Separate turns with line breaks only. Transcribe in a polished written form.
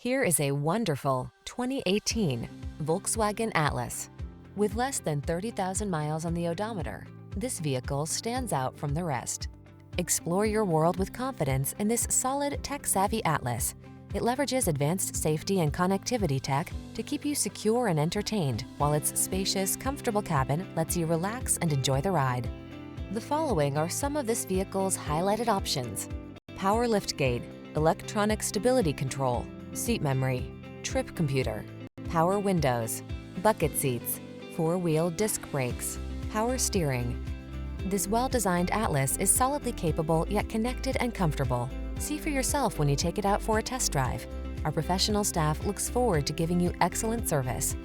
Here is a wonderful 2018 Volkswagen Atlas. With less than 30,000 miles on the odometer, this vehicle stands out from the rest. Explore your world with confidence in this solid, tech-savvy Atlas. It leverages advanced safety and connectivity tech to keep you secure and entertained, while its spacious, comfortable cabin lets you relax and enjoy the ride. The following are some of this vehicle's highlighted options: power liftgate, electronic stability control, seat memory, trip computer, power windows, bucket seats, four-wheel disc brakes, power steering. This well-designed Atlas is solidly capable yet connected and comfortable. See for yourself when you take it out for a test drive. Our professional staff looks forward to giving you excellent service.